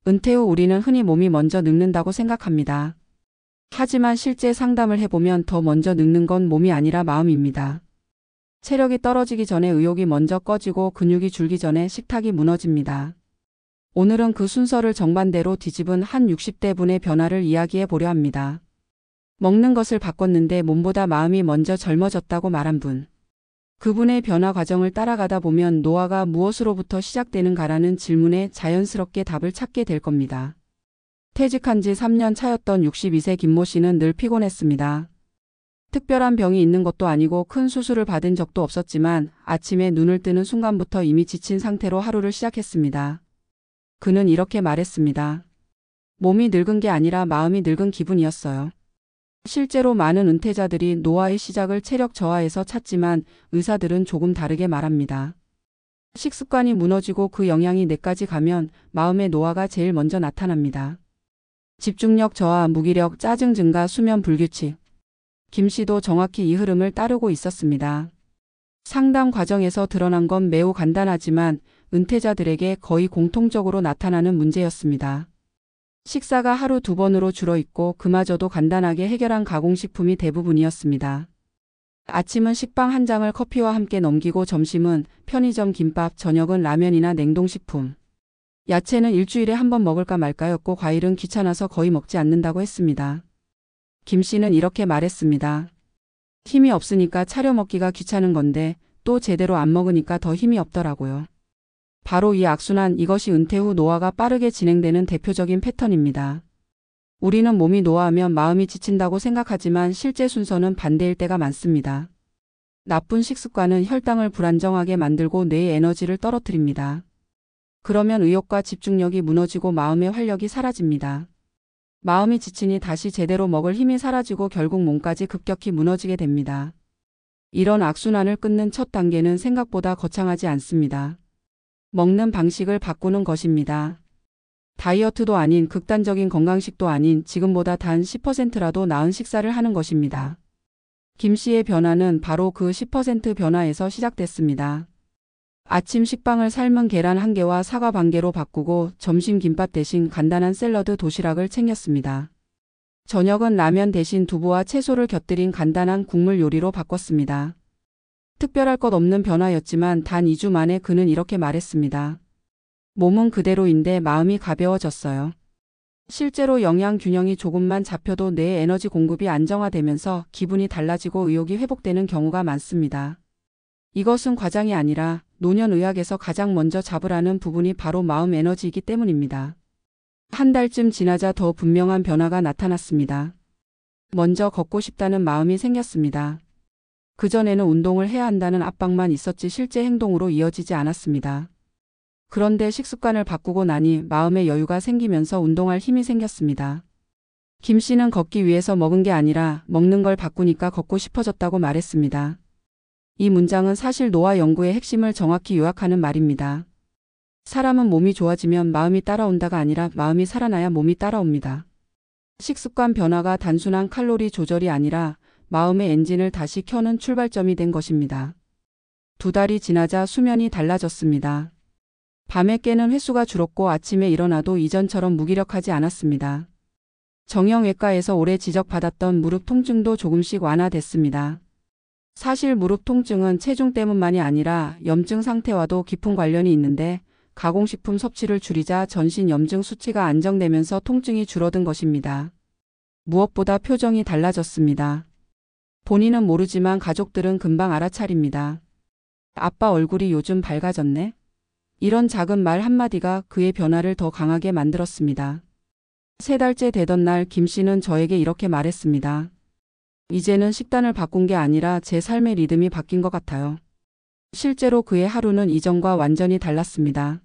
은퇴 후 우리는 흔히 몸이 먼저 늙는다고 생각합니다. 하지만 실제 상담을 해보면 더 먼저 늙는 건 몸이 아니라 마음입니다. 체력이 떨어지기 전에 의욕이 먼저 꺼지고 근육이 줄기 전에 식탁이 무너집니다. 오늘은 그 순서를 정반대로 뒤집은 한 60대 분의 변화를 이야기해 보려 합니다. 먹는 것을 바꿨는데 몸보다 마음이 먼저 젊어졌다고 말한 분. 그분의 변화 과정을 따라가다 보면 노화가 무엇으로부터 시작되는가라는 질문에 자연스럽게 답을 찾게 될 겁니다. 퇴직한 지 3년 차였던 62세 김모 씨는 늘 피곤했습니다. 특별한 병이 있는 것도 아니고 큰 수술을 받은 적도 없었지만 아침에 눈을 뜨는 순간부터 이미 지친 상태로 하루를 시작했습니다. 그는 이렇게 말했습니다. 몸이 늙은 게 아니라 마음이 늙은 기분이었어요. 실제로 많은 은퇴자들이 노화의 시작을 체력 저하에서 찾지만 의사들은 조금 다르게 말합니다. 식습관이 무너지고 그 영향이 뇌까지 가면 마음의 노화가 제일 먼저 나타납니다. 집중력 저하, 무기력, 짜증 증가, 수면 불규칙. 김 씨도 정확히 이 흐름을 따르고 있었습니다. 상담 과정에서 드러난 건 매우 간단하지만 은퇴자들에게 거의 공통적으로 나타나는 문제였습니다. 식사가 하루 2번으로 줄어 있고 그마저도 간단하게 해결한 가공식품이 대부분이었습니다. 아침은 식빵 한 장을 커피와 함께 넘기고 점심은 편의점 김밥, 저녁은 라면이나 냉동식품. 야채는 일주일에 한 번 먹을까 말까였고 과일은 귀찮아서 거의 먹지 않는다고 했습니다. 김 씨는 이렇게 말했습니다. 힘이 없으니까 차려 먹기가 귀찮은 건데 또 제대로 안 먹으니까 더 힘이 없더라고요. 바로 이 악순환, 이것이 은퇴 후 노화가 빠르게 진행되는 대표적인 패턴입니다. 우리는 몸이 노화하면 마음이 지친다고 생각하지만 실제 순서는 반대일 때가 많습니다. 나쁜 식습관은 혈당을 불안정하게 만들고 뇌의 에너지를 떨어뜨립니다. 그러면 의욕과 집중력이 무너지고 마음의 활력이 사라집니다. 마음이 지치니 다시 제대로 먹을 힘이 사라지고 결국 몸까지 급격히 무너지게 됩니다. 이런 악순환을 끊는 첫 단계는 생각보다 거창하지 않습니다. 먹는 방식을 바꾸는 것입니다. 다이어트도 아닌 극단적인 건강식도 아닌 지금보다 단 10%라도 나은 식사를 하는 것입니다. 김 씨의 변화는 바로 그 10% 변화에서 시작됐습니다. 아침 식빵을 삶은 계란 1개와 사과 반 개로 바꾸고 점심 김밥 대신 간단한 샐러드 도시락을 챙겼습니다. 저녁은 라면 대신 두부와 채소를 곁들인 간단한 국물 요리로 바꿨습니다. 특별할 것 없는 변화였지만 단 2주 만에 그는 이렇게 말했습니다. 몸은 그대로인데 마음이 가벼워졌어요. 실제로 영양 균형이 조금만 잡혀도 뇌의 에너지 공급이 안정화되면서 기분이 달라지고 의욕이 회복되는 경우가 많습니다. 이것은 과장이 아니라 노년의학에서 가장 먼저 잡으라는 부분이 바로 마음 에너지이기 때문입니다. 한 달쯤 지나자 더 분명한 변화가 나타났습니다. 먼저 걷고 싶다는 마음이 생겼습니다. 그전에는 운동을 해야 한다는 압박만 있었지 실제 행동으로 이어지지 않았습니다. 그런데 식습관을 바꾸고 나니 마음의 여유가 생기면서 운동할 힘이 생겼습니다. 김 씨는 걷기 위해서 먹은 게 아니라 먹는 걸 바꾸니까 걷고 싶어졌다고 말했습니다. 이 문장은 사실 노화 연구의 핵심을 정확히 요약하는 말입니다. 사람은 몸이 좋아지면 마음이 따라온다가 아니라 마음이 살아나야 몸이 따라옵니다. 식습관 변화가 단순한 칼로리 조절이 아니라 마음의 엔진을 다시 켜는 출발점이 된 것입니다. 2달이 지나자 수면이 달라졌습니다. 밤에 깨는 횟수가 줄었고 아침에 일어나도 이전처럼 무기력하지 않았습니다. 정형외과에서 오래 지적받았던 무릎 통증도 조금씩 완화됐습니다. 사실 무릎 통증은 체중 때문만이 아니라 염증 상태와도 깊은 관련이 있는데 가공식품 섭취를 줄이자 전신 염증 수치가 안정되면서 통증이 줄어든 것입니다. 무엇보다 표정이 달라졌습니다. 본인은 모르지만 가족들은 금방 알아차립니다. 아빠 얼굴이 요즘 밝아졌네? 이런 작은 말 한마디가 그의 변화를 더 강하게 만들었습니다. 3달째 되던 날 김 씨는 저에게 이렇게 말했습니다. 이제는 식단을 바꾼 게 아니라 제 삶의 리듬이 바뀐 것 같아요. 실제로 그의 하루는 이전과 완전히 달랐습니다.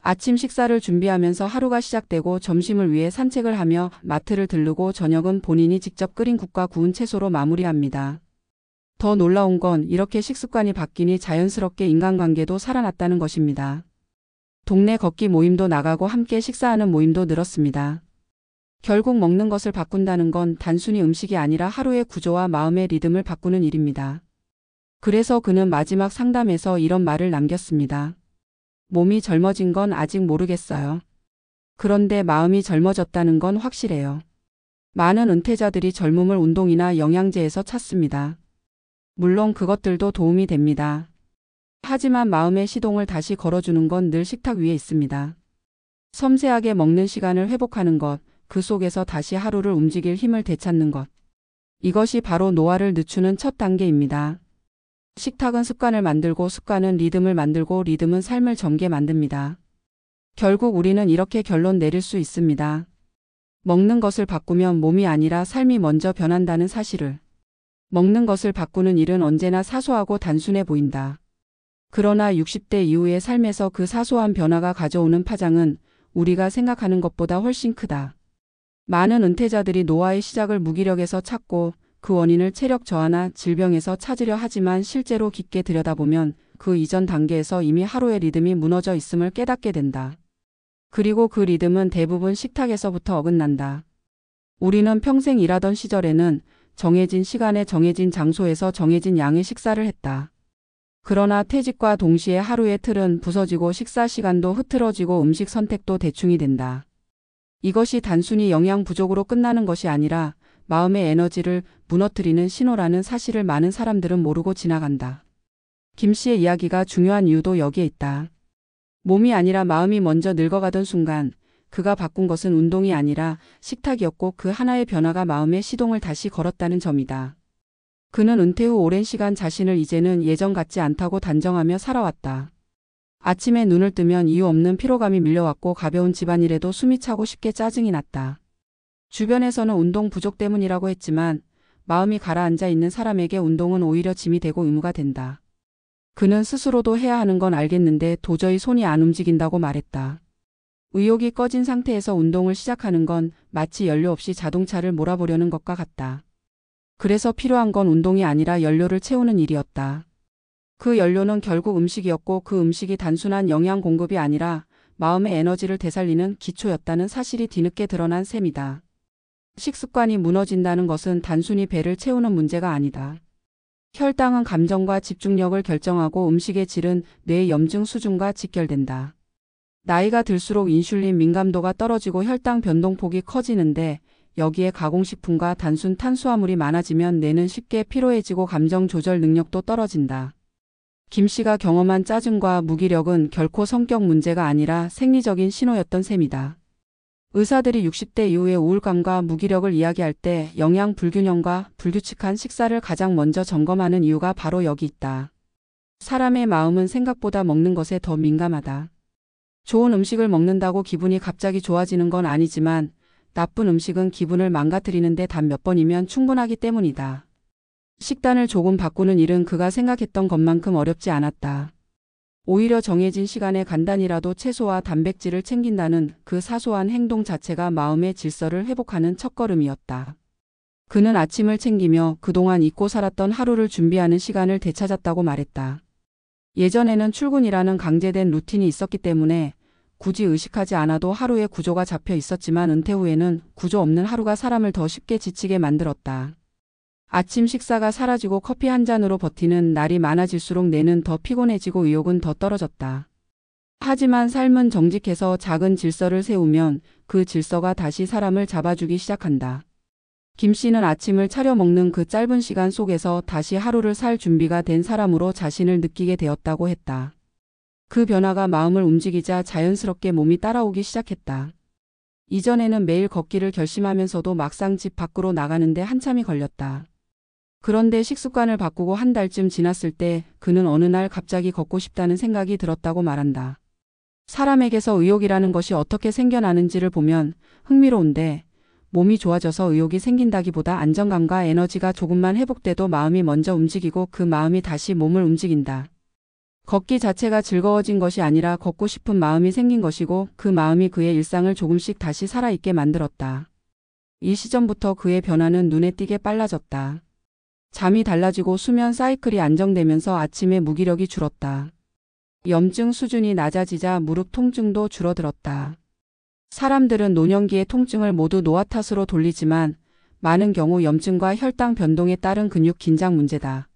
아침 식사를 준비하면서 하루가 시작되고 점심을 위해 산책을 하며 마트를 들르고 저녁은 본인이 직접 끓인 국과 구운 채소로 마무리합니다. 더 놀라운 건 이렇게 식습관이 바뀌니 자연스럽게 인간관계도 살아났다는 것입니다. 동네 걷기 모임도 나가고 함께 식사하는 모임도 늘었습니다. 결국 먹는 것을 바꾼다는 건 단순히 음식이 아니라 하루의 구조와 마음의 리듬을 바꾸는 일입니다. 그래서 그는 마지막 상담에서 이런 말을 남겼습니다. 몸이 젊어진 건 아직 모르겠어요. 그런데 마음이 젊어졌다는 건 확실해요. 많은 은퇴자들이 젊음을 운동이나 영양제에서 찾습니다. 물론 그것들도 도움이 됩니다. 하지만 마음의 시동을 다시 걸어주는 건 늘 식탁 위에 있습니다. 섬세하게 먹는 시간을 회복하는 것, 그 속에서 다시 하루를 움직일 힘을 되찾는 것. 이것이 바로 노화를 늦추는 첫 단계입니다. 식탁은 습관을 만들고 습관은 리듬을 만들고 리듬은 삶을 젊게 만듭니다. 결국 우리는 이렇게 결론 내릴 수 있습니다. 먹는 것을 바꾸면 몸이 아니라 삶이 먼저 변한다는 사실을. 먹는 것을 바꾸는 일은 언제나 사소하고 단순해 보인다. 그러나 60대 이후의 삶에서 그 사소한 변화가 가져오는 파장은 우리가 생각하는 것보다 훨씬 크다. 많은 은퇴자들이 노화의 시작을 무기력에서 찾고 그 원인을 체력 저하나 질병에서 찾으려 하지만 실제로 깊게 들여다보면 그 이전 단계에서 이미 하루의 리듬이 무너져 있음을 깨닫게 된다. 그리고 그 리듬은 대부분 식탁에서부터 어긋난다. 우리는 평생 일하던 시절에는 정해진 시간에 정해진 장소에서 정해진 양의 식사를 했다. 그러나 퇴직과 동시에 하루의 틀은 부서지고 식사 시간도 흐트러지고 음식 선택도 대충이 된다. 이것이 단순히 영양 부족으로 끝나는 것이 아니라 마음의 에너지를 무너뜨리는 신호라는 사실을 많은 사람들은 모르고 지나간다. 김 씨의 이야기가 중요한 이유도 여기에 있다. 몸이 아니라 마음이 먼저 늙어가던 순간 그가 바꾼 것은 운동이 아니라 식탁이었고 그 하나의 변화가 마음의 시동을 다시 걸었다는 점이다. 그는 은퇴 후 오랜 시간 자신을 이제는 예전 같지 않다고 단정하며 살아왔다. 아침에 눈을 뜨면 이유 없는 피로감이 밀려왔고 가벼운 집안일에도 숨이 차고 쉽게 짜증이 났다. 주변에서는 운동 부족 때문이라고 했지만 마음이 가라앉아 있는 사람에게 운동은 오히려 짐이 되고 의무가 된다. 그는 스스로도 해야 하는 건 알겠는데 도저히 손이 안 움직인다고 말했다. 의욕이 꺼진 상태에서 운동을 시작하는 건 마치 연료 없이 자동차를 몰아보려는 것과 같다. 그래서 필요한 건 운동이 아니라 연료를 채우는 일이었다. 그 연료는 결국 음식이었고 그 음식이 단순한 영양 공급이 아니라 마음의 에너지를 되살리는 기초였다는 사실이 뒤늦게 드러난 셈이다. 식습관이 무너진다는 것은 단순히 배를 채우는 문제가 아니다. 혈당은 감정과 집중력을 결정하고 음식의 질은 뇌의 염증 수준과 직결된다. 나이가 들수록 인슐린 민감도가 떨어지고 혈당 변동폭이 커지는데 여기에 가공식품과 단순 탄수화물이 많아지면 뇌는 쉽게 피로해지고 감정 조절 능력도 떨어진다. 김 씨가 경험한 짜증과 무기력은 결코 성격 문제가 아니라 생리적인 신호였던 셈이다. 의사들이 60대 이후의 우울감과 무기력을 이야기할 때 영양 불균형과 불규칙한 식사를 가장 먼저 점검하는 이유가 바로 여기 있다. 사람의 마음은 생각보다 먹는 것에 더 민감하다. 좋은 음식을 먹는다고 기분이 갑자기 좋아지는 건 아니지만 나쁜 음식은 기분을 망가뜨리는데 단 몇 번이면 충분하기 때문이다. 식단을 조금 바꾸는 일은 그가 생각했던 것만큼 어렵지 않았다. 오히려 정해진 시간에 간단히라도 채소와 단백질을 챙긴다는 그 사소한 행동 자체가 마음의 질서를 회복하는 첫걸음이었다. 그는 아침을 챙기며 그동안 잊고 살았던 하루를 준비하는 시간을 되찾았다고 말했다. 예전에는 출근이라는 강제된 루틴이 있었기 때문에 굳이 의식하지 않아도 하루의 구조가 잡혀 있었지만 은퇴 후에는 구조 없는 하루가 사람을 더 쉽게 지치게 만들었다. 아침 식사가 사라지고 커피 한 잔으로 버티는 날이 많아질수록 뇌는 더 피곤해지고 의욕은 더 떨어졌다. 하지만 삶은 정직해서 작은 질서를 세우면 그 질서가 다시 사람을 잡아주기 시작한다. 김 씨는 아침을 차려 먹는 그 짧은 시간 속에서 다시 하루를 살 준비가 된 사람으로 자신을 느끼게 되었다고 했다. 그 변화가 마음을 움직이자 자연스럽게 몸이 따라오기 시작했다. 이전에는 매일 걷기를 결심하면서도 막상 집 밖으로 나가는데 한참이 걸렸다. 그런데 식습관을 바꾸고 한 달쯤 지났을 때 그는 어느 날 갑자기 걷고 싶다는 생각이 들었다고 말한다. 사람에게서 의욕이라는 것이 어떻게 생겨나는지를 보면 흥미로운데 몸이 좋아져서 의욕이 생긴다기보다 안정감과 에너지가 조금만 회복돼도 마음이 먼저 움직이고 그 마음이 다시 몸을 움직인다. 걷기 자체가 즐거워진 것이 아니라 걷고 싶은 마음이 생긴 것이고 그 마음이 그의 일상을 조금씩 다시 살아있게 만들었다. 이 시점부터 그의 변화는 눈에 띄게 빨라졌다. 잠이 달라지고 수면 사이클이 안정되면서 아침에 무기력이 줄었다. 염증 수준이 낮아지자 무릎 통증도 줄어들었다. 사람들은 노년기의 통증을 모두 노화 탓으로 돌리지만 많은 경우 염증과 혈당 변동에 따른 근육 긴장 문제다.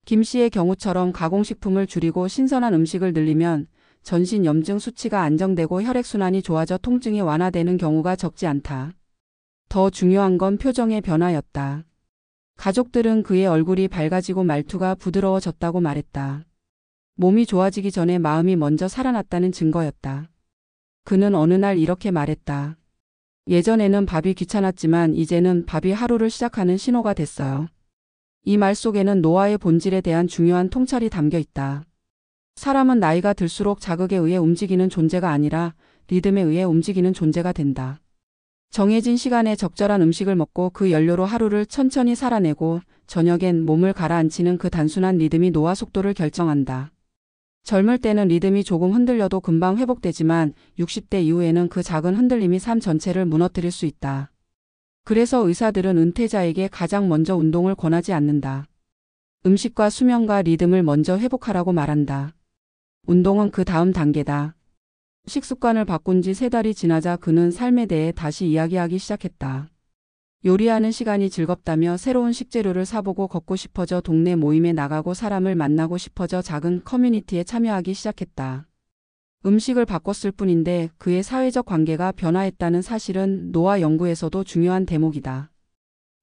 김 씨의 경우처럼 가공식품을 줄이고 신선한 음식을 늘리면 전신 염증 수치가 안정되고 혈액순환이 좋아져 통증이 완화되는 경우가 적지 않다. 더 중요한 건 표정의 변화였다. 가족들은 그의 얼굴이 밝아지고 말투가 부드러워졌다고 말했다. 몸이 좋아지기 전에 마음이 먼저 살아났다는 증거였다. 그는 어느 날 이렇게 말했다. 예전에는 밥이 귀찮았지만 이제는 밥이 하루를 시작하는 신호가 됐어요. 이 말 속에는 노화의 본질에 대한 중요한 통찰이 담겨 있다. 사람은 나이가 들수록 자극에 의해 움직이는 존재가 아니라 리듬에 의해 움직이는 존재가 된다. 정해진 시간에 적절한 음식을 먹고 그 연료로 하루를 천천히 살아내고 저녁엔 몸을 가라앉히는 그 단순한 리듬이 노화 속도를 결정한다. 젊을 때는 리듬이 조금 흔들려도 금방 회복되지만 60대 이후에는 그 작은 흔들림이 삶 전체를 무너뜨릴 수 있다. 그래서 의사들은 은퇴자에게 가장 먼저 운동을 권하지 않는다. 음식과 수면과 리듬을 먼저 회복하라고 말한다. 운동은 그 다음 단계다. 식습관을 바꾼 지 3달이 지나자 그는 삶에 대해 다시 이야기하기 시작했다. 요리하는 시간이 즐겁다며 새로운 식재료를 사보고 걷고 싶어져 동네 모임에 나가고 사람을 만나고 싶어져 작은 커뮤니티에 참여하기 시작했다. 음식을 바꿨을 뿐인데 그의 사회적 관계가 변화했다는 사실은 노화 연구에서도 중요한 대목이다.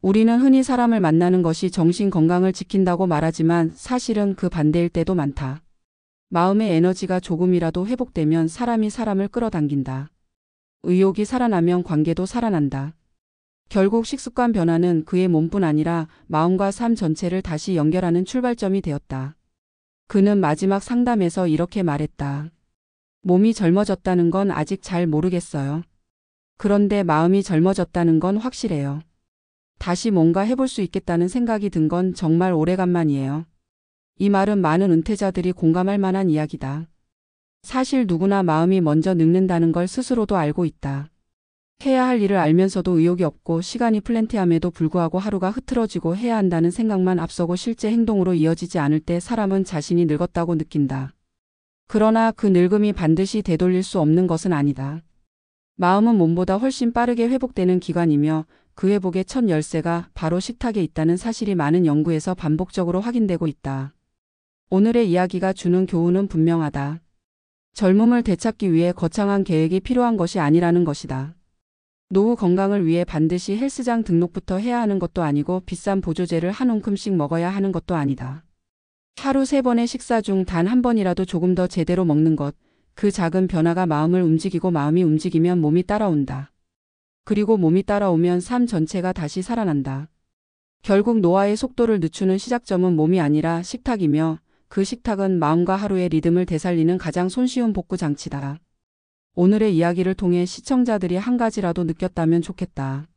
우리는 흔히 사람을 만나는 것이 정신 건강을 지킨다고 말하지만 사실은 그 반대일 때도 많다. 마음의 에너지가 조금이라도 회복되면 사람이 사람을 끌어당긴다. 의욕이 살아나면 관계도 살아난다. 결국 식습관 변화는 그의 몸뿐 아니라 마음과 삶 전체를 다시 연결하는 출발점이 되었다. 그는 마지막 상담에서 이렇게 말했다. 몸이 젊어졌다는 건 아직 잘 모르겠어요. 그런데 마음이 젊어졌다는 건 확실해요. 다시 뭔가 해볼 수 있겠다는 생각이 든 건 정말 오래간만이에요. 이 말은 많은 은퇴자들이 공감할 만한 이야기다. 사실 누구나 마음이 먼저 늙는다는 걸 스스로도 알고 있다. 해야 할 일을 알면서도 의욕이 없고 시간이 플랜티함에도 불구하고 하루가 흐트러지고 해야 한다는 생각만 앞서고 실제 행동으로 이어지지 않을 때 사람은 자신이 늙었다고 느낀다. 그러나 그 늙음이 반드시 되돌릴 수 없는 것은 아니다. 마음은 몸보다 훨씬 빠르게 회복되는 기관이며 그 회복의 첫 열쇠가 바로 식탁에 있다는 사실이 많은 연구에서 반복적으로 확인되고 있다. 오늘의 이야기가 주는 교훈은 분명하다. 젊음을 되찾기 위해 거창한 계획이 필요한 것이 아니라는 것이다. 노후 건강을 위해 반드시 헬스장 등록부터 해야 하는 것도 아니고 비싼 보조제를 한 움큼씩 먹어야 하는 것도 아니다. 하루 3번의 식사 중 단 한 번이라도 조금 더 제대로 먹는 것, 그 작은 변화가 마음을 움직이고 마음이 움직이면 몸이 따라온다. 그리고 몸이 따라오면 삶 전체가 다시 살아난다. 결국 노화의 속도를 늦추는 시작점은 몸이 아니라 식탁이며 그 식탁은 마음과 하루의 리듬을 되살리는 가장 손쉬운 복구 장치다. 오늘의 이야기를 통해 시청자들이 한 가지라도 느꼈다면 좋겠다.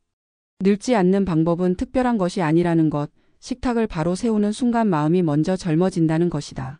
늙지 않는 방법은 특별한 것이 아니라는 것, 식탁을 바로 세우는 순간 마음이 먼저 젊어진다는 것이다.